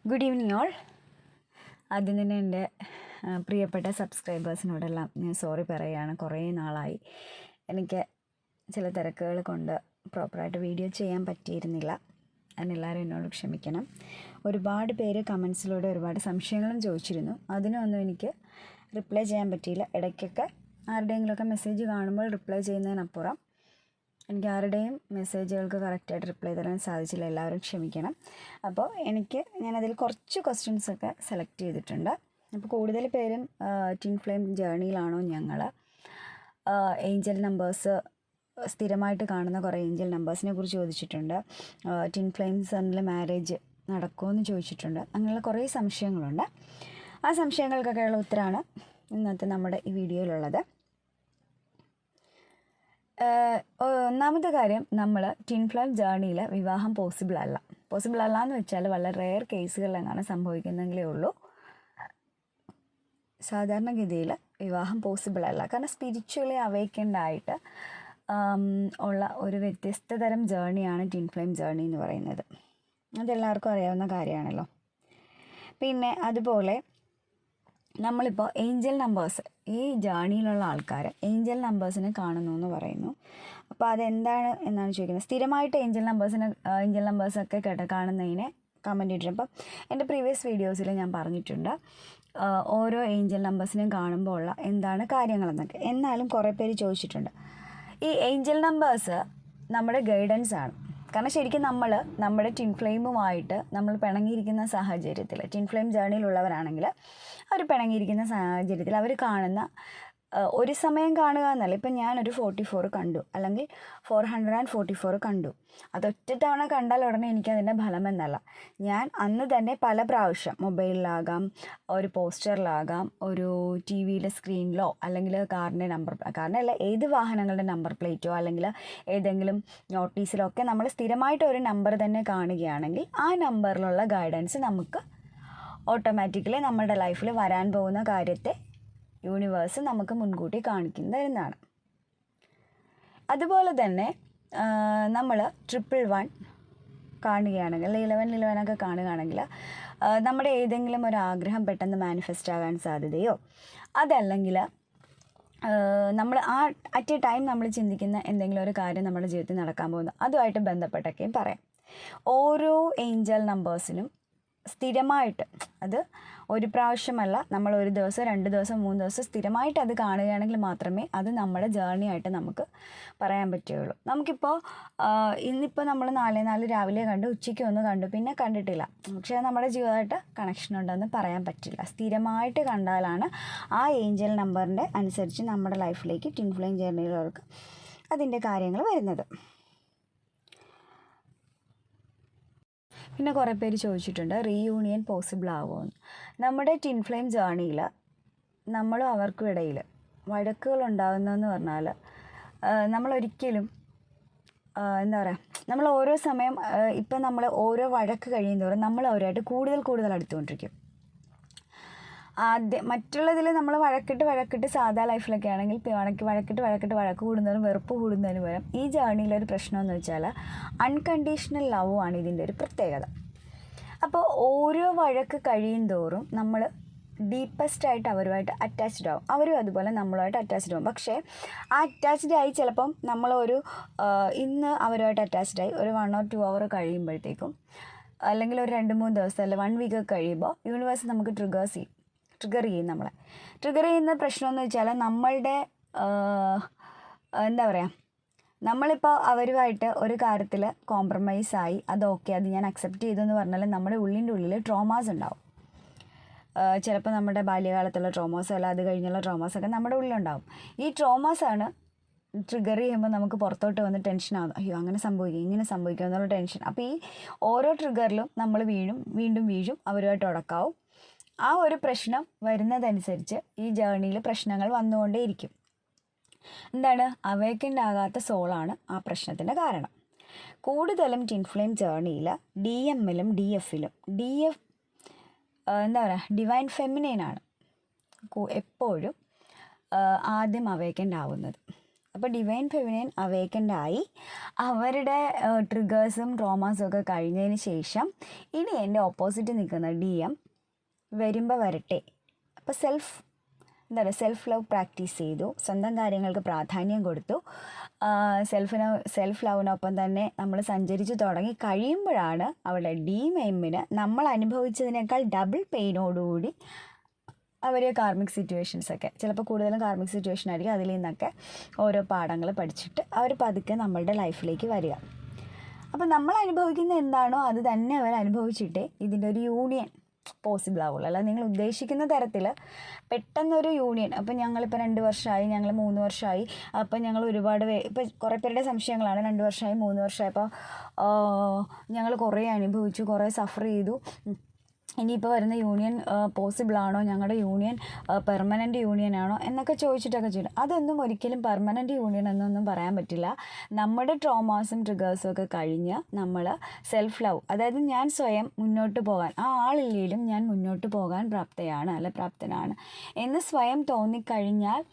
Good evening all. ആദ്യം തന്നെ എൻ്റെ പ്രിയപ്പെട്ട സബ്സ്ക്രൈബേഴ്സിനോടെല്ലാം ഞാൻ സോറി പറയുകയാണ്. കുറേ നാളായി എനിക്ക് ചില തിരക്കുകൾ കൊണ്ട് പ്രോപ്പറായിട്ട് വീഡിയോ ചെയ്യാൻ പറ്റിയിരുന്നില്ല. അതിനെല്ലാവരും എന്നോട് ക്ഷമിക്കണം. ഒരുപാട് പേര് കമൻസിലൂടെ ഒരുപാട് സംശയങ്ങളും ചോദിച്ചിരുന്നു. അതിനൊന്നും എനിക്ക് റിപ്ലൈ ചെയ്യാൻ പറ്റിയില്ല. ഇടയ്ക്കൊക്കെ ആരുടെയെങ്കിലുമൊക്കെ മെസ്സേജ് കാണുമ്പോൾ റിപ്ലൈ ചെയ്യുന്നതിനപ്പുറം എനിക്ക് ആരുടെയും മെസ്സേജുകൾക്ക് കറക്റ്റായിട്ട് റിപ്ലൈ തരാൻ സാധിച്ചില്ല. എല്ലാവരും ക്ഷമിക്കണം. അപ്പോൾ ഞാനതിൽ കുറച്ച് ക്വസ്റ്റ്യൻസൊക്കെ സെലക്ട് ചെയ്തിട്ടുണ്ട്. അപ്പോൾ കൂടുതൽ പേരും ട്വിൻ ഫ്ലെയിം ജേർണിയിലാണോ ഞങ്ങൾ, ഏഞ്ചൽ നമ്പേഴ്സ് സ്ഥിരമായിട്ട് കാണുന്ന കുറേ ഏഞ്ചൽ നമ്പേഴ്സിനെ കുറിച്ച് ചോദിച്ചിട്ടുണ്ട്. ട്വിൻ ഫ്ലെയിംസ് തമ്മിൽ മാരേജ് നടക്കുമെന്ന് ചോദിച്ചിട്ടുണ്ട്. അങ്ങനെയുള്ള കുറേ സംശയങ്ങളുണ്ട്. ആ സംശയങ്ങൾക്കൊക്കെയുള്ള ഉത്തരമാണ് ഇന്നത്തെ നമ്മുടെ ഈ വീഡിയോയിലുള്ളത്. ഒന്നാമത്തെ കാര്യം, നമ്മൾ ട്വിൻ ഫ്ലെയിം ജേർണിയിൽ വിവാഹം പോസിബിൾ അല്ല എന്ന് വെച്ചാൽ വളരെ റെയർ കേസുകളിലെങ്ങാണ് സംഭവിക്കുന്നെങ്കിലേ ഉള്ളൂ. സാധാരണഗതിയിൽ വിവാഹം പോസിബിൾ അല്ല. കാരണം സ്പിരിച്വലി അവേക്കൻഡ് ആയിട്ട് ഉള്ള ഒരു വ്യത്യസ്ത തരം ജേർണിയാണ് ട്വിൻ ഫ്ലെയിം ജേർണി എന്ന് പറയുന്നത്. അതെല്ലാവർക്കും അറിയാവുന്ന കാര്യമാണല്ലോ. പിന്നെ അതുപോലെ നമ്മളിപ്പോൾ ഏഞ്ചൽ നമ്പേഴ്സ്, ഈ ജേർണിയിലുള്ള ആൾക്കാർ ഏഞ്ചൽ നമ്പേഴ്സിനെ കാണുന്നു എന്ന് പറയുന്നു. അപ്പോൾ അതെന്താണ് എന്നാണ് ചോദിക്കുന്നത്. സ്ഥിരമായിട്ട് ഏഞ്ചൽ നമ്പേഴ്സൊക്കെ കാണുന്നതിനെ കമൻറ്റ് ചെയ്തിട്ടുണ്ട്. അപ്പം എൻ്റെ പ്രീവിയസ് വീഡിയോസിൽ ഞാൻ പറഞ്ഞിട്ടുണ്ട് ഓരോ ഏഞ്ചൽ നമ്പേഴ്സിനെയും കാണുമ്പോൾ ഉള്ള എന്താണ് കാര്യങ്ങളെന്നൊക്കെ. എന്നാലും കുറേ പേര് ചോദിച്ചിട്ടുണ്ട്. ഈ ഏഞ്ചൽ നമ്പേഴ്സ് നമ്മുടെ ഗൈഡൻസ് ആണ്. കാരണം ശരിക്കും നമ്മുടെ ട്വിൻ ഫ്ലെയിമുമായിട്ട് നമ്മൾ പിണങ്ങിയിരിക്കുന്ന സാഹചര്യത്തിൽ, ട്വിൻ ഫ്ലെയിം ജേർണിയിലുള്ളവരാണെങ്കിൽ അവർ പിണങ്ങിയിരിക്കുന്ന സാഹചര്യത്തിൽ അവർ കാണുന്ന ഒരു സമയം കാണുക എന്നല്ല. ഇപ്പം ഞാനൊരു 44 കണ്ടു, അല്ലെങ്കിൽ 444 കണ്ടു. അതൊറ്റ തവണ കണ്ടാൽ ഉടനെ എനിക്കതിൻ്റെ ഫലമെന്നല്ല. ഞാൻ അന്ന് തന്നെ പല പ്രാവശ്യം മൊബൈലിലാകാം, ഒരു പോസ്റ്ററിലാകാം, ഒരു ടി വിയിലെ സ്ക്രീനിലോ, അല്ലെങ്കിൽ കാറിനല്ല, ഏത് വാഹനങ്ങളുടെ നമ്പർ പ്ലേറ്റോ അല്ലെങ്കിൽ ഏതെങ്കിലും നോട്ടീസിലോ ഒക്കെ നമ്മൾ സ്ഥിരമായിട്ട് ഒരു നമ്പർ തന്നെ കാണുകയാണെങ്കിൽ ആ നമ്പറിലുള്ള ഗൈഡൻസ് നമുക്ക് ഓട്ടോമാറ്റിക്കലി നമ്മുടെ ലൈഫിൽ വരാൻ പോകുന്ന കാര്യത്തെ യൂണിവേഴ്സ് നമുക്ക് മുൻകൂട്ടി കാണിക്കുന്നതാണ്. അതുപോലെ തന്നെ നമ്മൾ 111 കാണുകയാണെങ്കിൽ, 11 കാണുകയാണെങ്കിൽ നമ്മുടെ ഏതെങ്കിലും ഒരു ആഗ്രഹം പെട്ടെന്ന് മാനിഫെസ്റ്റ് ആകാൻ സാധ്യതയോ, അതല്ലെങ്കിൽ നമ്മൾ അറ്റ് എ ടൈം നമ്മൾ ചിന്തിക്കുന്ന എന്തെങ്കിലും ഒരു കാര്യം നമ്മുടെ ജീവിതത്തിൽ നടക്കാൻ പോകുന്നു, അതുമായിട്ട് ബന്ധപ്പെട്ടൊക്കെയും പറയാം. ഓരോ ഏഞ്ചൽ നമ്പേഴ്സിനും സ്ഥിരമായിട്ട്, അത് ഒരു പ്രാവശ്യമല്ല, നമ്മൾ ഒരു ദിവസം 2 ദിവസം 3 ദിവസം സ്ഥിരമായിട്ട് അത് കാണുകയാണെങ്കിൽ മാത്രമേ അത് നമ്മുടെ ജേർണി ആയിട്ട് നമുക്ക് പറയാൻ പറ്റുകയുള്ളൂ. നമുക്കിപ്പോൾ ഇന്നിപ്പോൾ നമ്മൾ 4 രാവിലെ കണ്ടു, ഉച്ചയ്ക്ക് ഒന്ന് കണ്ടു, പിന്നെ കണ്ടിട്ടില്ല, പക്ഷേ നമ്മുടെ ജീവിതമായിട്ട് കണക്ഷൻ ഉണ്ടെന്ന് പറയാൻ പറ്റില്ല. സ്ഥിരമായിട്ട് കണ്ടാലാണ് ആ ഏഞ്ചൽ നമ്പറിൻ്റെ അനുസരിച്ച് നമ്മുടെ ലൈഫിലേക്ക് ട്വിൻ ഫ്ലെയിം ജേർണിയിലുള്ളവർക്ക് അതിൻ്റെ കാര്യങ്ങൾ വരുന്നത്. പിന്നെ കുറേ പേര് ചോദിച്ചിട്ടുണ്ട് റീയൂണിയൻ പോസിബിൾ ആവുമോ. നമ്മുടെ ട്വിൻ ഫ്ലെയിം ജേർണിയിൽ നമ്മളും അവർക്കും ഇടയിൽ വഴക്കുകൾ ഉണ്ടാകുന്നതെന്ന് പറഞ്ഞാൽ നമ്മളൊരിക്കലും എന്താ പറയുക, നമ്മൾ ഓരോ സമയം ഇപ്പം നമ്മൾ ഓരോ വഴക്ക് കഴിയുന്നതോറും നമ്മൾ അവരുമായിട്ട് കൂടുതൽ അടുത്തുകൊണ്ടിരിക്കും. മറ്റുള്ളതിൽ നമ്മൾ വഴക്കിട്ട് സാധാ ലൈഫിലൊക്കെ ആണെങ്കിൽ വഴക്ക് കൂടുന്നതിനും വെറുപ്പ് കൂടുന്നതിന് പകരം ഈ ജേർണിയിലൊരു പ്രശ്നമെന്ന് വെച്ചാൽ അൺകണ്ടീഷണൽ ലവ് ആണ് ഇതിൻ്റെ ഒരു പ്രത്യേകത. അപ്പോൾ ഓരോ വഴക്ക് കഴിയും തോറും നമ്മൾ ഡീപ്പസ്റ്റായിട്ട് അവരുമായിട്ട് അറ്റാച്ച്ഡ് ആവും, അവരും അതുപോലെ നമ്മളുമായിട്ട് അറ്റാച്ച്ഡ് ആവും. പക്ഷേ ആ അറ്റാച്ച്ഡ് ആയി ചിലപ്പം നമ്മളൊരു ഇന്ന് അവരുമായിട്ട് അറ്റാച്ച്ഡ് ആയി ഒരു 1 or 2 hour കഴിയുമ്പോഴത്തേക്കും, അല്ലെങ്കിൽ ഒരു 2-3 ദിവസം അല്ല 1 week കഴിയുമ്പോൾ യൂണിവേഴ്സ് നമുക്ക് ട്രിഗർ ചെയ്യുന്ന പ്രശ്നമെന്ന് വെച്ചാൽ നമ്മളുടെ എന്താ പറയുക, നമ്മളിപ്പോൾ അവരുമായിട്ട് ഒരു കാര്യത്തിൽ കോംപ്രമൈസായി, അത് ഞാൻ അക്സെപ്റ്റ് ചെയ്തു എന്ന് പറഞ്ഞാൽ നമ്മുടെ ഉള്ളിൽ ട്രോമാസ് ഉണ്ടാവും. ചിലപ്പോൾ നമ്മുടെ ബാല്യകാലത്തുള്ള ട്രോമാസോ അല്ല അത് കഴിഞ്ഞുള്ള ട്രോമാസൊക്കെ നമ്മുടെ ഉള്ളിലുണ്ടാവും. ഈ ട്രോമാസാണ് ട്രിഗർ ചെയ്യുമ്പോൾ നമുക്ക് പുറത്തോട്ട് വന്ന് ടെൻഷനാകും. അയ്യോ അങ്ങനെ സംഭവിക്കും, ഇങ്ങനെ സംഭവിക്കും എന്നുള്ള ടെൻഷൻ. അപ്പോൾ ഈ ഓരോ ട്രിഗറിലും നമ്മൾ വീണ്ടും വീഴും, അവരുമായിട്ട് ഉടക്കാവും. ആ ഒരു പ്രശ്നം വരുന്നതനുസരിച്ച് ഈ ജേർണിയിൽ പ്രശ്നങ്ങൾ വന്നുകൊണ്ടേയിരിക്കും. എന്താണ്, അവേക്കൻഡ് ആകാത്ത സോളാണ് ആ പ്രശ്നത്തിൻ്റെ കാരണം. കൂടുതലും ട്വിൻ ഫ്ലെയിം ജേർണിയിൽ DMലും DFലും എന്താ പറയുക, ഡിവൈൻ ഫെമിനൈനാണ് എപ്പോഴും ആദ്യം അവേക്കൻഡ് ആവുന്നത്. അപ്പോൾ ഡിവൈൻ ഫെമിനൈൻ അവേക്കൻഡ് ആയി അവരുടെ ട്രിഗേഴ്സും ട്രോമാസും ഒക്കെ കഴിഞ്ഞതിന് ശേഷം ഇനി എൻ്റെ ഓപ്പോസിറ്റ് നിൽക്കുന്ന DM വരുമ്പോൾ വരട്ടെ. അപ്പോൾ സെൽഫ് ലവ് പ്രാക്ടീസ് ചെയ്തു, സ്വന്തം കാര്യങ്ങൾക്ക് പ്രാധാന്യം കൊടുത്തു, സെൽഫ് ലവിനൊപ്പം തന്നെ നമ്മൾ സഞ്ചരിച്ച് തുടങ്ങി കഴിയുമ്പോഴാണ് അവിടെ DMന് നമ്മൾ അനുഭവിച്ചതിനേക്കാൾ ഡബിൾ പെയിനോടുകൂടി അവർ കാർമിക് സിറ്റുവേഷൻസൊക്കെ ചിലപ്പോൾ കൂടുതലും കാർമിക് സിറ്റുവേഷൻ ആയിരിക്കും, അതിൽ നിന്നൊക്കെ ഓരോ പാഠങ്ങൾ പഠിച്ചിട്ട് അവർ പതുക്കെ നമ്മളുടെ ലൈഫിലേക്ക് വരിക. അപ്പോൾ നമ്മൾ അനുഭവിക്കുന്ന എന്താണോ അത് തന്നെ അവർ അനുഭവിച്ചിട്ടേ ഇതിൻ്റെ ഒരു യൂണിയൻ പോസിബിൾ ആവുള്ളൂ. അല്ല നിങ്ങൾ ഉദ്ദേശിക്കുന്ന തരത്തിൽ പെട്ടെന്നൊരു യൂണിയൻ, അപ്പം ഞങ്ങളിപ്പോൾ 2 വർഷമായി, ഞങ്ങൾ 3 വർഷമായി, അപ്പം ഞങ്ങൾ ഒരുപാട് ഇപ്പം കുറേ പേരുടെ സംശയങ്ങളാണ് 2 വർഷമായി 3 വർഷമായി, അപ്പോൾ ഞങ്ങൾ കുറേ അനുഭവിച്ചു, കുറേ സഫർ ചെയ്തു, ഇനിയിപ്പോൾ വരുന്ന യൂണിയൻ പോസിബിൾ ആണോ, ഞങ്ങളുടെ യൂണിയൻ പെർമനൻറ്റ് യൂണിയൻ ആണോ എന്നൊക്കെ ചോദിച്ചിട്ടൊക്കെ ചെയ്യും. അതൊന്നും ഒരിക്കലും പെർമനൻറ്റ് യൂണിയൻ എന്നൊന്നും പറയാൻ പറ്റില്ല. നമ്മുടെ ട്രോമാസും ട്രിഗേഴ്സും ഒക്കെ കഴിഞ്ഞ് നമ്മൾ സെൽഫ് ലവ്, അതായത് ഞാൻ സ്വയം മുന്നോട്ട് പോകാൻ, ആ ആളില്ലെങ്കിലും ഞാൻ മുന്നോട്ട് പോകാൻ പ്രാപ്തനാണ് എന്ന് സ്വയം തോന്നിക്കഴിഞ്ഞാൽ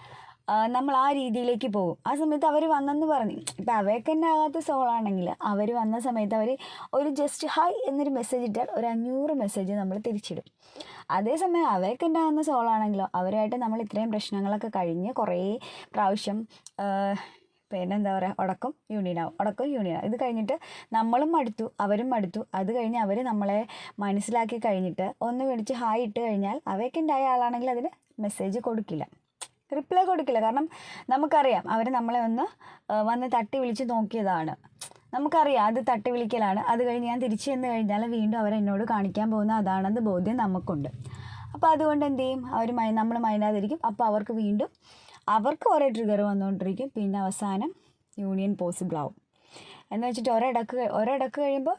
നമ്മൾ ആ രീതിയിലേക്ക് പോകും. ആ സമയത്ത് അവർ വന്നെന്ന് പറഞ്ഞു, ഇപ്പം അവേക്കൻ്റ് ആകാത്ത സോളാണെങ്കിൽ അവർ വന്ന സമയത്ത് അവർ ഒരു ജസ്റ്റ് ഹായ് എന്നൊരു മെസ്സേജ് ഇട്ടാൽ ഒരു 500 മെസ്സേജ് നമ്മൾ തിരിച്ചിടും. അതേസമയം അവേക്കൻ്റ് ആകുന്ന സോളാണെങ്കിലോ അവരുമായിട്ട് നമ്മൾ ഇത്രയും പ്രശ്നങ്ങളൊക്കെ കഴിഞ്ഞ് കുറേ പ്രാവശ്യം പിന്നെന്താ പറയുക ഉടക്കും യൂണിയനാവും. ഇത് കഴിഞ്ഞിട്ട് നമ്മളും മടുത്തു, അവരും മടുത്തു. അത് കഴിഞ്ഞ് അവർ നമ്മളെ മനസ്സിലാക്കി കഴിഞ്ഞിട്ട് ഒന്ന് വിളിച്ച് ഹായ് ഇട്ട് കഴിഞ്ഞാൽ അവേക്കൻ്റ് ആയ ആളാണെങ്കിൽ അതിന് മെസ്സേജ് കൊടുക്കില്ല, റിപ്ലൈ കൊടുക്കില്ല. കാരണം നമുക്കറിയാം അവർ നമ്മളെ വന്ന് തട്ടി വിളിച്ച് നോക്കിയതാണ്, നമുക്കറിയാം അത് തട്ടി വിളിക്കലാണ്. അത് കഴിഞ്ഞ് ഞാൻ തിരിച്ചു ചെന്ന് കഴിഞ്ഞാൽ വീണ്ടും അവരെന്നോട് കാണിക്കാൻ പോകുന്ന അതാണെന്ന് ബോധ്യം നമുക്കുണ്ട്. അപ്പോൾ അതുകൊണ്ട് എന്ത് ചെയ്യും, നമ്മൾ മൈൻഡാതിരിക്കും. അപ്പോൾ അവർക്ക് ഓരോ ട്രിഗർ വന്നുകൊണ്ടിരിക്കും. പിന്നെ അവസാനം യൂണിയൻ പോസിബിൾ ആവും എന്ന് വെച്ചിട്ട് ഒരിടക്ക് കഴിയുമ്പോൾ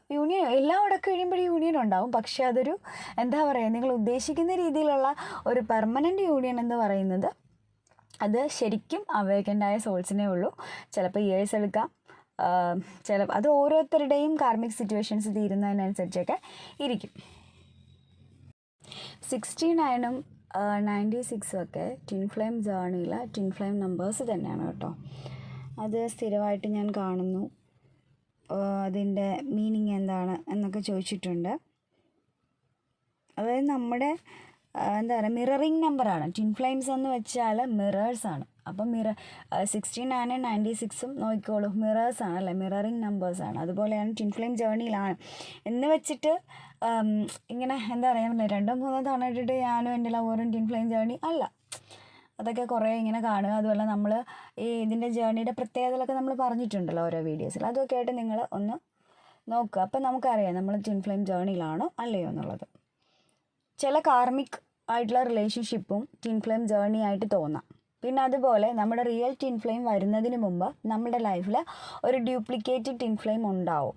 എല്ലാം ഇടക്ക് കഴിയുമ്പോഴും യൂണിയൻ ഉണ്ടാവും. പക്ഷേ അതൊരു എന്താ പറയുക, നിങ്ങൾ ഉദ്ദേശിക്കുന്ന രീതിയിലുള്ള ഒരു പെർമനൻറ്റ് യൂണിയൻ എന്ന് പറയുന്നത് അത് ശരിക്കും അവേക്കൻ്റായ സോൾസിനേ ഉള്ളൂ. ചിലപ്പോൾ ഇയേഴ്സ് എടുക്കാം, അത് ഓരോരുത്തരുടെയും കാർമിക് സിറ്റുവേഷൻസ് തീരുന്നതിനനുസരിച്ചൊക്കെ ഇരിക്കും. 69ഉം 96ഉം ഒക്കെ ട്വിൻ ഫ്ലെയിം ജേർണിയിൽ ട്വിൻ ഫ്ലെയിം നമ്പേഴ്സ് തന്നെയാണ് കേട്ടോ. അത് സ്ഥിരമായിട്ട് ഞാൻ കാണുന്നു. അതിൻ്റെ മീനിങ് എന്താണ് എന്നൊക്കെ ചോദിച്ചിട്ടുണ്ട്. അതായത് നമ്മുടെ എന്താ പറയുക മിററിങ് നമ്പറാണ്. ട്വിൻ ഫ്ലെയിംസ് എന്ന് വെച്ചാൽ മിറേഴ്സാണ്. അപ്പം 69ഉം 96ഉം നോക്കിക്കോളൂ, മിറേഴ്സാണ് അല്ലേ, മിററിങ് നമ്പേഴ്സാണ്. അതുപോലെയാണ് ട്വിൻ ഫ്ലെയിം ജേർണിയിലാണ് എന്ന് വെച്ചിട്ട് ഇങ്ങനെ എന്താ പറയുക 2-3 തവണ ഇട്ടിട്ട് ഞാനും എൻ്റെ ലവറും ട്വിൻ ഫ്ലെയിം ജേർണി അല്ല. അതൊക്കെ കുറേ ഇങ്ങനെ കാണുക. അതുപോലെ നമ്മൾ ഈ ഇതിൻ്റെ ജേർണിയുടെ പ്രത്യേകതകളൊക്കെ നമ്മൾ പറഞ്ഞിട്ടുണ്ടല്ലോ ഓരോ വീഡിയോസിൽ, അതൊക്കെ ആയിട്ട് നിങ്ങൾ ഒന്ന് നോക്കുക. അപ്പം നമുക്കറിയാം നമ്മൾ ട്വിൻ ഫ്ലെയിം ജേർണിയിലാണോ അല്ലയോ എന്നുള്ളത്. ചില കാർമിക് ആയിട്ടുള്ള റിലേഷൻഷിപ്പും ട്വിൻ ഫ്ലെയിം ജേർണി ആയിട്ട് തോന്നാം. പിന്നെ അതുപോലെ നമ്മുടെ റിയൽ ട്വിൻ ഫ്ലെയിം വരുന്നതിന് മുമ്പ് നമ്മുടെ ലൈഫിൽ ഒരു ഡ്യൂപ്ലിക്കേറ്റ് ട്വിൻ ഫ്ലെയിം ഉണ്ടാവും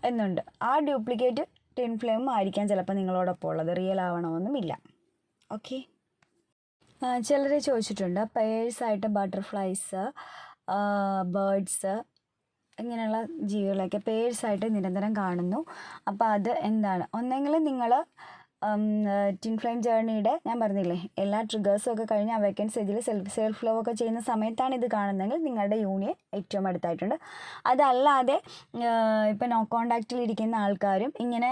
എന്നുണ്ട്. ആ ഡ്യൂപ്ലിക്കേറ്റ് ട്വിൻ ഫ്ലെയിം ആയിരിക്കാം ചിലപ്പോൾ നിങ്ങളോടൊപ്പം ഉള്ളത്, റിയൽ ആവണമെന്നുമില്ല. ഓക്കെ. ചിലർ ചോദിച്ചിട്ടുണ്ട് പേഴ്സായിട്ട് ബട്ടർഫ്ലൈസ്, ബേർഡ്സ് ഇങ്ങനെയുള്ള ജീവികളൊക്കെ പേഴ്സായിട്ട് നിരന്തരം കാണുന്നു. അപ്പോൾ അത് എന്താണ്? ഒന്നെങ്കിൽ നിങ്ങൾ ട്വിൻ ഫ്ലെയിം ജേർണിയുടെ ഞാൻ പറഞ്ഞില്ലേ എല്ലാ ട്രിഗേഴ്സും ഒക്കെ കഴിഞ്ഞ് അവേക്കൻ സ്റ്റേജിൽ സെൽഫ് ലവ് ഒക്കെ ചെയ്യുന്ന സമയത്താണ് ഇത് കാണുന്നതെങ്കിൽ നിങ്ങളുടെ യൂണിയൻ ഏറ്റവും അടുത്തായിട്ടുണ്ട്. അതല്ലാതെ ഇപ്പം നോ കോണ്ടാക്റ്റിൽ ഇരിക്കുന്ന ആൾക്കാരും ഇങ്ങനെ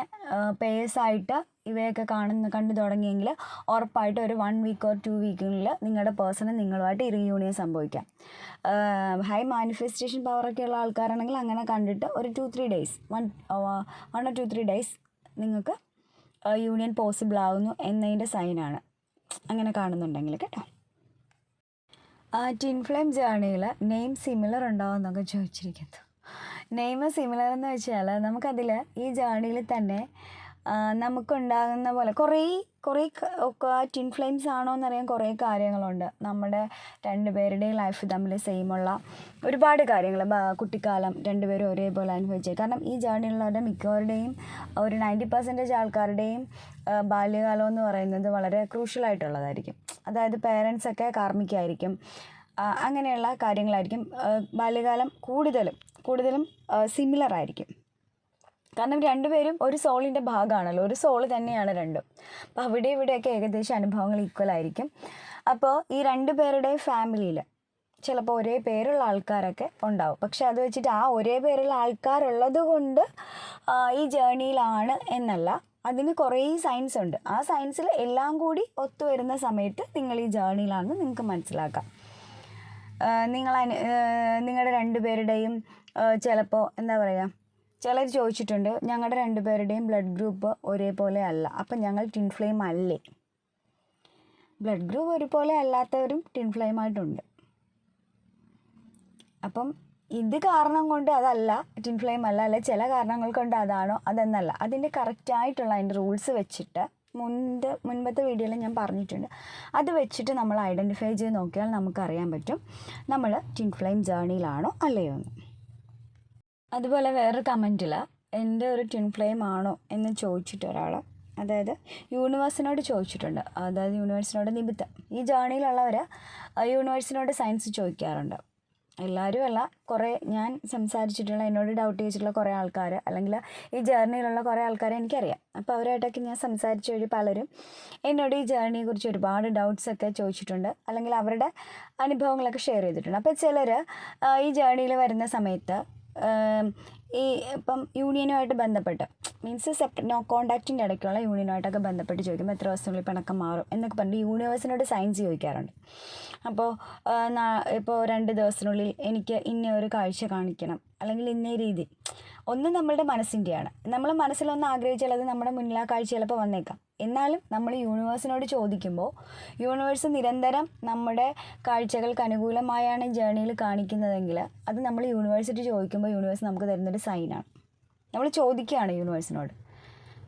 പേഴ്സായിട്ട് ഇവയൊക്കെ കണ്ടു തുടങ്ങിയെങ്കിൽ ഉറപ്പായിട്ട് ഒരു 1 വീക്ക് or 2 വീക്കിനുള്ളിൽ നിങ്ങളുടെ പേഴ്സണ് നിങ്ങളുമായിട്ട് റീയൂണിയൻ സംഭവിക്കാം. ഹൈ മാനിഫെസ്റ്റേഷൻ പവറൊക്കെ ഉള്ള ആൾക്കാരാണെങ്കിൽ അങ്ങനെ കണ്ടിട്ട് ഒരു 2-3 ഡേയ്സ് 1 or 2-3 ഡേയ്സ് നിങ്ങൾക്ക് യൂണിയൻ പോസിബിൾ ആവുന്നു എന്നതിൻ്റെ സൈനാണ് അങ്ങനെ കാണുന്നുണ്ടെങ്കിൽ കേട്ടോ. ട്വിൻ ഫ്ലെയിം ജേർണിയിൽ നെയിം സിമിലർ ഉണ്ടാവുമെന്നൊക്കെ ചോദിച്ചിരിക്കുന്നു. നെയിം സിമിലർ എന്ന് വെച്ചാൽ നമുക്കതിൽ ഈ ജേർണിയിൽ തന്നെ നമുക്കുണ്ടാകുന്ന പോലെ കുറേ ട്വിൻ ഫ്ലെയിംസ് ആണോ എന്നറിയാൻ കുറേ കാര്യങ്ങളുണ്ട്. നമ്മുടെ 2 പേരുടെയും ലൈഫ് തമ്മിൽ സെയിമുള്ള ഒരുപാട് കാര്യങ്ങൾ, കുട്ടിക്കാലം 2 പേരും ഒരേപോലെ അനുഭവിച്ചത്. കാരണം ഈ ജേർണിയിലുള്ളവരുടെ മിക്കവരുടെയും ഒരു 90% ആൾക്കാരുടെയും ബാല്യകാലം എന്ന് പറയുന്നത് വളരെ ക്രൂഷ്യലായിട്ടുള്ളതായിരിക്കും. അതായത് പേരൻസൊക്കെ കാർമിക്കായിരിക്കും, അങ്ങനെയുള്ള കാര്യങ്ങളായിരിക്കും. ബാല്യകാലം കൂടുതലും സിമിലർ ആയിരിക്കും. കാരണം 2 പേരും ഒരു സോളിൻ്റെ ഭാഗമാണല്ലോ, ഒരു സോൾ തന്നെയാണ് രണ്ടും. അപ്പോൾ ഇവിടെയൊക്കെ ഏകദേശം അനുഭവങ്ങൾ ഈക്വൽ ആയിരിക്കും. അപ്പോൾ ഈ 2 പേരുടെ ഫാമിലിയിൽ ചിലപ്പോൾ ഒരേ പേരുള്ള ആൾക്കാരൊക്കെ ഉണ്ടാവും. പക്ഷെ അത് വെച്ചിട്ട് ആ ഒരേ പേരുള്ള ആൾക്കാരുള്ളത് കൊണ്ട് ഈ ജേണിയിലാണ് എന്നല്ല. അതിന് കുറേ സയൻസ് ഉണ്ട്. ആ സയൻസിൽ എല്ലാം കൂടി ഒത്തുവരുന്ന സമയത്ത് നിങ്ങൾ ഈ ജേണിയിലാണെന്ന് നിങ്ങൾക്ക് മനസ്സിലാക്കാം. നിങ്ങളുടെ രണ്ടുപേരുടെയും ചിലപ്പോൾ എന്താ പറയുക, ചിലർ ചോദിച്ചിട്ടുണ്ട് ഞങ്ങളുടെ രണ്ടുപേരുടെയും ബ്ലഡ് ഗ്രൂപ്പ് ഒരേപോലെ അല്ല, അപ്പം ഞങ്ങൾ ട്വിൻ ഫ്ലെയിം അല്ലേ? ബ്ലഡ് ഗ്രൂപ്പ് ഒരുപോലെ അല്ലാത്തവരും ട്വിൻ ഫ്ലെയിം ആയിട്ടുണ്ട്. അപ്പം ഇത് കാരണം കൊണ്ട് അതല്ല ട്വിൻ ഫ്ലെയിം അല്ല, അല്ലെ ചില കാരണങ്ങൾ കൊണ്ട് അതാണോ അതെന്നല്ല. അതിൻ്റെ കറക്റ്റായിട്ടുള്ള അതിൻ്റെ റൂൾസ് വെച്ചിട്ട് മുൻപത്തെ വീഡിയോയിൽ ഞാൻ പറഞ്ഞിട്ടുണ്ട്. അത് വെച്ചിട്ട് നമ്മൾ ഐഡൻറ്റിഫൈ ചെയ്ത് നോക്കിയാൽ നമുക്കറിയാൻ പറ്റും നമ്മൾ ട്വിൻ ഫ്ലെയിം ജേണിയിലാണോ അല്ലയോ എന്ന്. അതുപോലെ വേറൊരു കമൻറ്റിൽ എൻ്റെ ഒരു ട്വിൻ ഫ്ലെയിം ആണോ എന്ന് ചോദിച്ചിട്ട് ഒരാൾ, അതായത് യൂണിവേഴ്സിനോട് ചോദിച്ചിട്ടുണ്ട്. അതായത് യൂണിവേഴ്സിനോട് നിമിത്തം ഈ ജേണിയിലുള്ളവർ യൂണിവേഴ്സിനോട് സയൻസ് ചോദിക്കാറുണ്ട്. എല്ലാവരും അല്ല, കുറേ ഞാൻ സംസാരിച്ചിട്ടുള്ള എന്നോട് ഡൗട്ട് ചോദിച്ചിട്ടുള്ള കുറേ ആൾക്കാർ, അല്ലെങ്കിൽ ഈ ജേർണിയിലുള്ള കുറേ ആൾക്കാരെ എനിക്കറിയാം. അപ്പോൾ അവരായിട്ടൊക്കെ ഞാൻ സംസാരിച്ച വഴി പലരും എന്നോട് ഈ ജേർണിയെക്കുറിച്ച് ഒരുപാട് ഡൗട്ട്സൊക്കെ ചോദിച്ചിട്ടുണ്ട്, അല്ലെങ്കിൽ അവരുടെ അനുഭവങ്ങളൊക്കെ ഷെയർ ചെയ്തിട്ടുണ്ട്. അപ്പോൾ ചിലർ ഈ ജേർണിയിൽ വരുന്ന സമയത്ത് ഈ ഇപ്പം യൂണിയനുമായിട്ട് ബന്ധപ്പെട്ട് മീൻസ് നോ കോണ്ടാക്റ്റിൻ്റെ ഇടയ്ക്കുള്ള യൂണിയനുമായിട്ടൊക്കെ ബന്ധപ്പെട്ട് ചോദിക്കുമ്പോൾ എത്ര ദിവസത്തിനുള്ളിൽ പിണക്കം മാറും എന്നൊക്കെ പറഞ്ഞിട്ട് യൂണിവേഴ്സിനോട് സയൻസ് ചോദിക്കാറുണ്ട്. അപ്പോൾ ഇപ്പോൾ 2 ദിവസത്തിനുള്ളിൽ എനിക്ക് ഇന്ന ഒരു കാഴ്ച കാണിക്കണം, അല്ലെങ്കിൽ ഇന്ന രീതി. ഒന്ന് നമ്മളുടെ മനസ്സിൻ്റെയാണ്. നമ്മൾ മനസ്സിലൊന്ന് ആഗ്രഹിച്ചാൽ അത് നമ്മുടെ മുന്നിൽ ആ കാഴ്ച ചിലപ്പോൾ വന്നേക്കാം. എന്നാലും നമ്മൾ യൂണിവേഴ്സിനോട് ചോദിക്കുമ്പോൾ യൂണിവേഴ്സ് നിരന്തരം നമ്മുടെ കാഴ്ചകൾക്ക് അനുകൂലമായാണ് ജേർണിയിൽ കാണിക്കുന്നതെങ്കിൽ അത് നമ്മൾ യൂണിവേഴ്സിറ്റി ചോദിക്കുമ്പോൾ യൂണിവേഴ്സ് നമുക്ക് തരുന്നൊരു സൈനാണ്. നമ്മൾ ചോദിക്കുകയാണ് യൂണിവേഴ്സിനോട്.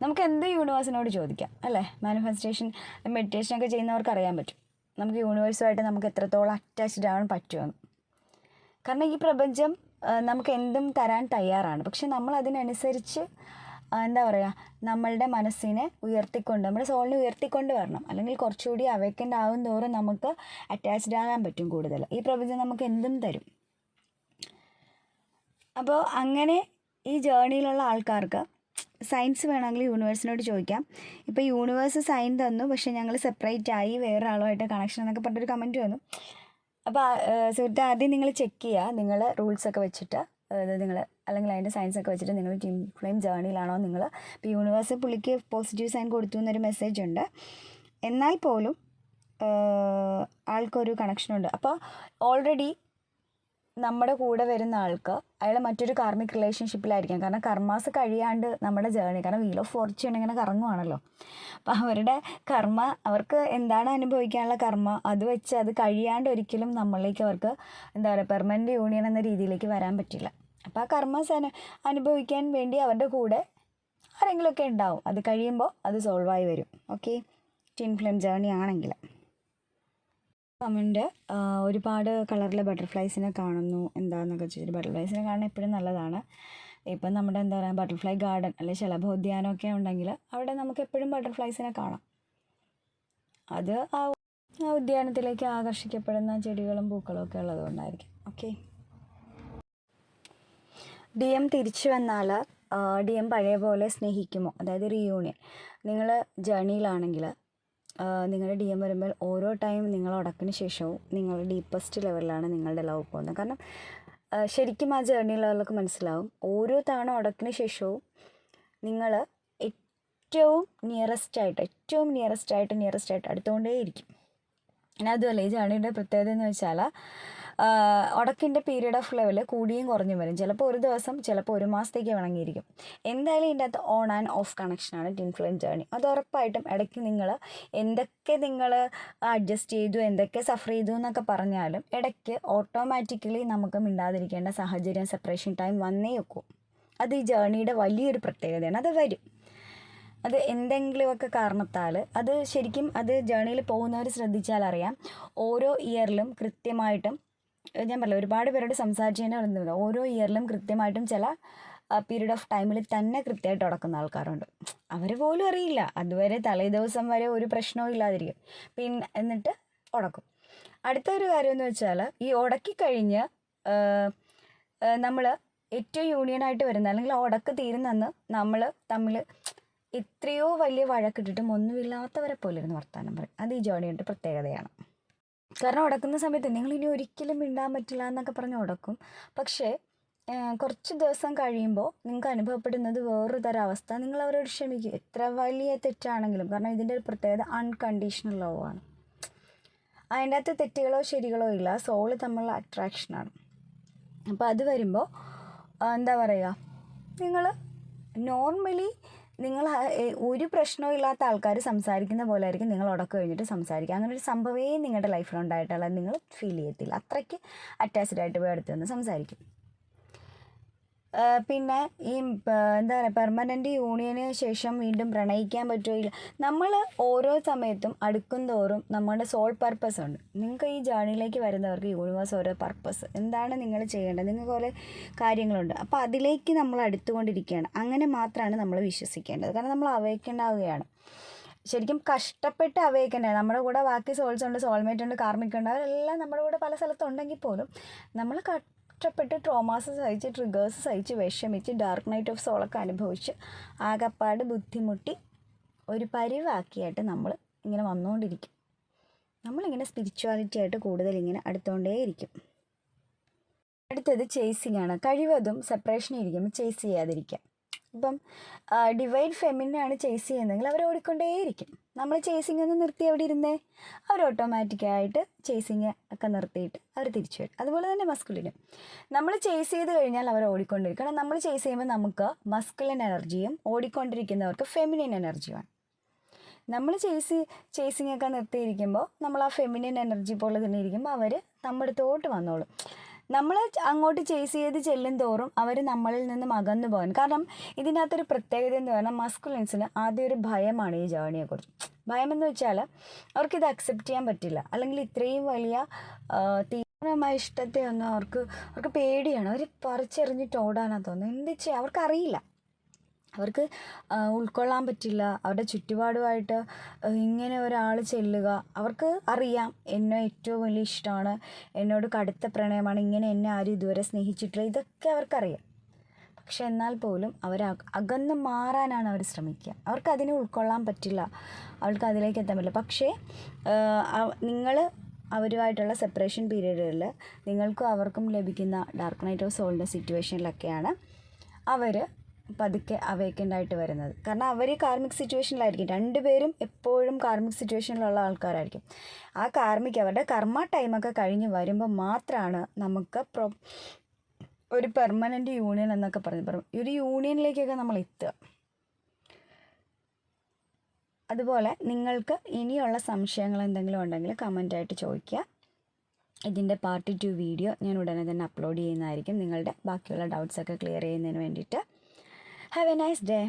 നമുക്ക് എന്ത് യൂണിവേഴ്സിനോട് ചോദിക്കാം അല്ലേ? മാനിഫെസ്റ്റേഷൻ മെഡിറ്റേഷനൊക്കെ ചെയ്യുന്നവർക്ക് അറിയാൻ പറ്റും നമുക്ക് യൂണിവേഴ്സുമായിട്ട് നമുക്ക് എത്രത്തോളം അറ്റാച്ച്ഡ് ആവാൻ പറ്റുമെന്ന്. കാരണം ഈ പ്രപഞ്ചം നമുക്ക് എന്തും തരാൻ തയ്യാറാണ്. പക്ഷെ നമ്മൾ അതിനനുസരിച്ച് എന്താ പറയുക, നമ്മളുടെ മനസ്സിനെ ഉയർത്തിക്കൊണ്ട്, നമ്മുടെ സോളിനെ ഉയർത്തിക്കൊണ്ട് വരണം. അല്ലെങ്കിൽ കുറച്ചുകൂടി അവേക്കൻഡ് ആവും തോറും നമുക്ക് അറ്റാച്ച്ഡ് ആകാൻ പറ്റും കൂടുതൽ. ഈ പ്രപഞ്ചം നമുക്ക് എന്തും തരും. അപ്പോൾ അങ്ങനെ ഈ ജേർണിയിലുള്ള ആൾക്കാർക്ക് സയൻസ് വേണമെങ്കിൽ യൂണിവേഴ്സിനോട് ചോദിക്കാം. ഇപ്പോൾ യൂണിവേഴ്സ് സൈൻ തന്നു, പക്ഷേ ഞങ്ങൾ സെപ്പറേറ്റ് ആയി വേറെ ആളുമായിട്ട് കണക്ഷൻ എന്നൊക്കെ പറഞ്ഞൊരു കമൻറ്റ് വന്നു. അപ്പോൾ സുഹൃത്തെ, ആദ്യം നിങ്ങൾ ചെക്ക് ചെയ്യുക, നിങ്ങൾ റൂൾസൊക്കെ വെച്ചിട്ട് നിങ്ങൾ അല്ലെങ്കിൽ അതിൻ്റെ സയൻസൊക്കെ വെച്ചിട്ട് നിങ്ങൾ ട്വിൻ ഫ്ലെയിം ജേർണിയിലാണോ നിങ്ങൾ. ഇപ്പോൾ യൂണിവേഴ്സ് പുള്ളിക്ക് പോസിറ്റീവ് സൈൻ കൊടുത്തു എന്നൊരു മെസ്സേജ് ഉണ്ട്. എന്നാൽ പോലും ആൾക്കൊരു കണക്ഷനുണ്ട്. അപ്പോൾ ഓൾറെഡി നമ്മുടെ കൂടെ വരുന്ന ആൾക്ക് അയാൾ മറ്റൊരു കാർമിക് റിലേഷൻഷിപ്പിലായിരിക്കാം. കാരണം കർമാസ് കഴിയാണ്ട് നമ്മുടെ ജേർണി, കാരണം വീൽ ഓഫ് ഫോർച്യൂൺ ഇങ്ങനെ കറങ്ങുവാണല്ലോ. അപ്പം അവരുടെ കർമ്മ, അവർക്ക് എന്താണ് അനുഭവിക്കാനുള്ള കർമ്മ, അത് വെച്ച് അത് കഴിയാണ്ട് ഒരിക്കലും നമ്മളിലേക്ക് അവർക്ക് എന്താ പറയുക പെർമനൻറ്റ് യൂണിയൻ എന്ന രീതിയിലേക്ക് വരാൻ പറ്റില്ല. അപ്പോൾ ആ കർമ്മസ് അനുഭവിക്കാൻ വേണ്ടി അവരുടെ കൂടെ ആരെങ്കിലുമൊക്കെ ഉണ്ടാവും. അത് കഴിയുമ്പോൾ അത് സോൾവായി വരും. ഓക്കെ, ട്വിൻ ഫ്ലെയിം ജേർണി ആണെങ്കിൽ. കമൻറ്റ് ഒരുപാട് കളറിലെ ബട്ടർഫ്ലൈസിനെ കാണുന്നു എന്താണെന്നൊക്കെ ചോദിച്ചിട്ട്. ബട്ടർഫ്ലൈസിനെ കാണാൻ എപ്പോഴും നല്ലതാണ്. ഇപ്പം നമ്മുടെ എന്താ പറയുക ബട്ടർഫ്ലൈ ഗാർഡൻ അല്ലെങ്കിൽ ശലഭോദ്യാനമൊക്കെ ഉണ്ടെങ്കിൽ അവിടെ നമുക്ക് എപ്പോഴും ബട്ടർഫ്ലൈസിനെ കാണാം. അത് ആ ഉദ്യാനത്തിലേക്ക് ആകർഷിക്കപ്പെടുന്ന ചെടികളും പൂക്കളും ഒക്കെ ഉള്ളതുകൊണ്ടായിരിക്കും. ഓക്കെ, DM തിരിച്ചു വന്നാൽ DM പഴയ പോലെ സ്നേഹിക്കുമോ? അതായത് റീയൂണിയൻ. നിങ്ങൾ ജേർണിയിലാണെങ്കിൽ നിങ്ങളുടെ DM വരുമ്പോൾ ഓരോ ടൈം നിങ്ങൾ ഉടക്കിന് ശേഷവും നിങ്ങളുടെ ഡീപ്പസ്റ്റ് ലെവലിലാണ് നിങ്ങളുടെ ലവ് പോകുന്നത്. കാരണം ശരിക്കും ആ ജേർണിയിലുള്ളവർക്ക് മനസ്സിലാവും, ഓരോ തവണ ഉടക്കിന് ശേഷവും നിങ്ങൾ ഏറ്റവും നിയറസ്റ്റ് ആയിട്ട് അടുത്തുകൊണ്ടേയിരിക്കും. പിന്നെ അതുമല്ല, ഈ ജേർണിയുടെ പ്രത്യേകത എന്ന് വെച്ചാൽ ഉടക്കിൻ്റെ പീരീഡ് ഓഫ് ലെവൽ കൂടിയും കുറഞ്ഞും വരും. ചിലപ്പോൾ ഒരു ദിവസം, ചിലപ്പോൾ 1 മാസത്തേക്ക് വേണമെങ്കിയിരിക്കും. എന്തായാലും ഇതിൻ്റെ അകത്ത് ഓൺ ആൻഡ് ഓഫ് കണക്ഷനാണ് ട്വിൻ ഫ്ലെയിം ജേർണി. അത് ഉറപ്പായിട്ടും ഇടയ്ക്ക് നിങ്ങൾ എന്തൊക്കെ നിങ്ങൾ അഡ്ജസ്റ്റ് ചെയ്തു, എന്തൊക്കെ സഫർ ചെയ്തു എന്നൊക്കെ പറഞ്ഞാലും ഇടയ്ക്ക് ഓട്ടോമാറ്റിക്കലി നമുക്ക് മിണ്ടാതിരിക്കേണ്ട സാഹചര്യം, സെപ്പറേഷൻ ടൈം വന്നേ വെക്കും. അത് ഈ ജേർണിയുടെ വലിയൊരു പ്രത്യേകതയാണ്. അത് വരും. അത് എന്തെങ്കിലുമൊക്കെ കാരണത്താൽ അത് ശരിക്കും അത് ജേർണിയിൽ പോകുന്നവർ ശ്രദ്ധിച്ചാൽ അറിയാം. ഓരോ ഇയറിലും കൃത്യമായിട്ടും, ഞാൻ പറഞ്ഞില്ല ഒരുപാട് പേരോട് സംസാരിച്ചതിനെ പറയുന്നത്, ഓരോ ഇയറിലും കൃത്യമായിട്ടും ചില പീരീഡ് ഓഫ് ടൈമിൽ തന്നെ കൃത്യമായിട്ട് ഉടക്കുന്ന ആൾക്കാരുണ്ട്. അവർ പോലും അറിയില്ല. അതുവരെ തലേ ദിവസം വരെ ഒരു പ്രശ്നവും ഇല്ലാതിരിക്കും, പിന്നെ എന്നിട്ട് ഉടക്കും. അടുത്തൊരു കാര്യം എന്ന് വെച്ചാൽ ഈ ഉടക്കിക്കഴിഞ്ഞ് നമ്മൾ ഏറ്റവും യൂണിയനായിട്ട് വരുന്ന, അല്ലെങ്കിൽ ഉടക്ക് തീരുന്നെന്ന് നമ്മൾ തമ്മിൽ എത്രയോ വലിയ വഴക്കിട്ടിട്ടും ഒന്നുമില്ലാത്തവരെ പോലെ ഇരുന്ന് വർത്താനം പറയും. അത് ഈ ജേർണിയുടെ പ്രത്യേകതയാണ്. കാരണം ഉടക്കുന്ന സമയത്ത് നിങ്ങളിനി ഒരിക്കലും മിണ്ടാൻ പറ്റില്ല എന്നൊക്കെ പറഞ്ഞ് ഉടക്കും. പക്ഷേ കുറച്ച് ദിവസം കഴിയുമ്പോൾ നിങ്ങൾക്ക് അനുഭവപ്പെടുന്നത് വേറൊരു തരം അവസ്ഥ. നിങ്ങൾ അവരോട് ക്ഷമിക്കും, എത്ര വലിയ തെറ്റാണെങ്കിലും. കാരണം ഇതിൻ്റെ ഒരു പ്രത്യേകത അൺകണ്ടീഷണൽ ലവ് ആണ്. അതിൻ്റെ അകത്ത് തെറ്റുകളോ ശരികളോ ഇല്ല, സോള് തമ്മിലുള്ള അട്രാക്ഷനാണ്. അപ്പോൾ അത് വരുമ്പോൾ എന്താ പറയുക, നിങ്ങൾ നോർമലി നിങ്ങൾ ഒരു പ്രശ്നവും ഇല്ലാത്ത ആൾക്കാർ സംസാരിക്കുന്ന പോലെ ആയിരിക്കും നിങ്ങൾ ഉടക്കം കഴിഞ്ഞിട്ട് സംസാരിക്കുക. അങ്ങനെ ഒരു സംഭവമേ നിങ്ങളുടെ ലൈഫിലുണ്ടായിട്ടുള്ള നിങ്ങൾ ഫീൽ ചെയ്യത്തില്ല. അത്രയ്ക്ക് അറ്റാച്ച്ഡ് ആയിട്ട് പോയി അടുത്ത് നിന്ന് സംസാരിക്കും. പിന്നെ ഈ എന്താ പറയുക, പെർമനൻ്റ് യൂണിയന് ശേഷം വീണ്ടും പ്രണയിക്കാൻ പറ്റുമോ ഇല്ല. നമ്മൾ ഓരോ സമയത്തും അടുക്കും തോറും നമ്മുടെ സോൾ പർപ്പസ് ഉണ്ട്. നിങ്ങൾക്ക് ഈ ജേർണിയിലേക്ക് വരുന്നവർക്ക് യൂണിവേഴ്സ് ഓരോ പർപ്പസ് എന്താണ് നിങ്ങൾ ചെയ്യേണ്ടത്, നിങ്ങൾക്ക് ഓരോ കാര്യങ്ങളുണ്ട്. അപ്പോൾ അതിലേക്ക് നമ്മൾ അടുത്തുകൊണ്ടിരിക്കുകയാണ്. അങ്ങനെ മാത്രമാണ് നമ്മൾ വിശ്വസിക്കേണ്ടത്. കാരണം നമ്മൾ അവേക്കണ്ടാവുകയാണ്. ശരിക്കും കഷ്ടപ്പെട്ട് അവേക്കണ്ടേ. നമ്മുടെ കൂടെ ബാക്കി സോൾസ് ഉണ്ട്, സോൾമേറ്റ് ഉണ്ട്, കാർമിക് ഉണ്ട്, അവരെല്ലാം നമ്മുടെ കൂടെ പല സ്ഥലത്തുണ്ടെങ്കിൽ പോലും നമ്മൾ കഷ്ടപ്പെട്ട് ട്രോമാസ് സഹിച്ച്, ട്രിഗേഴ്സ് സഹിച്ച്, വിഷമിച്ച്, ഡാർക്ക് നൈറ്റ് ഓഫ് സോളൊക്കെ അനുഭവിച്ച് ആകപ്പാട് ബുദ്ധിമുട്ടി ഒരു പരിവാക്കിയായിട്ട് നമ്മൾ ഇങ്ങനെ വന്നുകൊണ്ടിരിക്കും. നമ്മളിങ്ങനെ സ്പിരിച്വാലിറ്റി ആയിട്ട് കൂടുതൽ ഇങ്ങനെ അടുത്തുകൊണ്ടേയിരിക്കും. അടുത്തത് ചേസിങ് ആണ്. കഴിവതും സെപ്പറേഷൻ ഇരിക്കുമ്പോൾ ചേസ് ചെയ്യാതിരിക്കുക. ഇപ്പം ഡിവൈഡ് ഫെമിനാണ് ചേസ് ചെയ്യുന്നതെങ്കിൽ അവർ ഓടിക്കൊണ്ടേയിരിക്കും. നമ്മൾ ചേസിങ് ഒന്ന് നിർത്തി അവിടെ ഇരുന്നേ, അവർ ഓട്ടോമാറ്റിക്കായിട്ട് ചേസിങ് ഒക്കെ നിർത്തിയിട്ട് അവർ തിരിച്ചു വരും. അതുപോലെ തന്നെ മസ്കുലിനും നമ്മൾ ചേസ് ചെയ്ത് കഴിഞ്ഞാൽ അവർ ഓടിക്കൊണ്ടിരിക്കും. കാരണം നമ്മൾ ചേസ് ചെയ്യുമ്പോൾ നമുക്ക് മസ്കുലിൻ എനർജിയും ഓടിക്കൊണ്ടിരിക്കുന്നവർക്ക് ഫെമിനിൻ എനർജിയുമാണ്. നമ്മൾ ചേസിങ് ഒക്കെ നിർത്തിയിരിക്കുമ്പോൾ നമ്മൾ ആ ഫെമിനിൻ എനർജി പോലെ തന്നെ ഇരിക്കുമ്പോൾ അവർ നമ്മുടെ അടുത്തോട്ട് വന്നോളും. നമ്മൾ അങ്ങോട്ട് ചേസ് ചെയ്ത് ചെല്ലും തോറും അവർ നമ്മളിൽ നിന്നും അകന്നു പോകാൻ. കാരണം ഇതിനകത്തൊരു പ്രത്യേകത എന്ന് പറഞ്ഞാൽ മസ്കുലിൻസിന് ആദ്യം ഒരു ഭയമാണ് ഈ ജേർണിയെക്കുറിച്ച്. ഭയമെന്ന് വെച്ചാൽ അവർക്കിത് അക്സെപ്റ്റ് ചെയ്യാൻ പറ്റില്ല. അല്ലെങ്കിൽ ഇത്രയും വലിയ തീവ്രമായ ഇഷ്ടത്തെ ഒന്നും അവർക്ക് പേടിയാണ്. അവർ പറിച്ചെറിഞ്ഞിട്ട് ഓടാനാണ് തോന്നുന്നത്. എന്ത് ചെയ്യാം അവർക്കറിയില്ല. അവർക്ക് ഉൾക്കൊള്ളാൻ പറ്റില്ല അവരുടെ ചുറ്റുപാടുമായിട്ട് ഇങ്ങനെ ഒരാൾ ചെല്ലുക. അവർക്ക് അറിയാം എന്നെ ഏറ്റവും വലിയ ഇഷ്ടമാണ്, എന്നോട് കടുത്ത പ്രണയമാണ്, ഇങ്ങനെ എന്നെ ആരും ഇതുവരെ സ്നേഹിച്ചിട്ടില്ല, ഇതൊക്കെ അവർക്കറിയാം. പക്ഷെ എന്നാൽ പോലും അവർ അകന്ന് മാറാനാണ് അവർ ശ്രമിക്കുക. അവർക്ക് അതിനെ ഉൾക്കൊള്ളാൻ പറ്റില്ല, അവർക്ക് അതിലേക്ക് എത്താൻ പറ്റില്ല. പക്ഷേ നിങ്ങൾ അവരുമായിട്ടുള്ള സെപ്പറേഷൻ പീരീഡുകളിൽ നിങ്ങൾക്കും അവർക്കും ലഭിക്കുന്ന ഡാർക്ക് നൈറ്റ് ഓഫ് സോളിൻ്റെ സിറ്റുവേഷനിലൊക്കെയാണ് അവർ പതുക്കെ അവേക്കൻ്റായിട്ട് വരുന്നത്. കാരണം അവർ കാർമിക് സിറ്റുവേഷനിലായിരിക്കും. രണ്ടുപേരും എപ്പോഴും കാർമിക് സിറ്റുവേഷനിലുള്ള ആൾക്കാരായിരിക്കും. ആ കാർമിക് അവരുടെ കർമ്മ ടൈമൊക്കെ കഴിഞ്ഞ് വരുമ്പോൾ മാത്രമാണ് നമുക്ക് ഒരു പെർമനൻ്റ് യൂണിയൻ എന്നൊക്കെ പറഞ്ഞു ഒരു യൂണിയനിലേക്കൊക്കെ നമ്മൾ എത്തുക. അതുപോലെ നിങ്ങൾക്ക് ഇനിയുള്ള സംശയങ്ങൾ എന്തെങ്കിലും ഉണ്ടെങ്കിൽ കമൻ്റായിട്ട് ചോദിക്കുക. ഇതിൻ്റെ പാർട്ട് 2 വീഡിയോ ഞാൻ ഉടനെ തന്നെ അപ്ലോഡ് ചെയ്യുന്നതായിരിക്കും, നിങ്ങളുടെ ബാക്കിയുള്ള ഡൗട്ട്സൊക്കെ ക്ലിയർ ചെയ്യുന്നതിന് വേണ്ടിയിട്ട്. Have a nice day.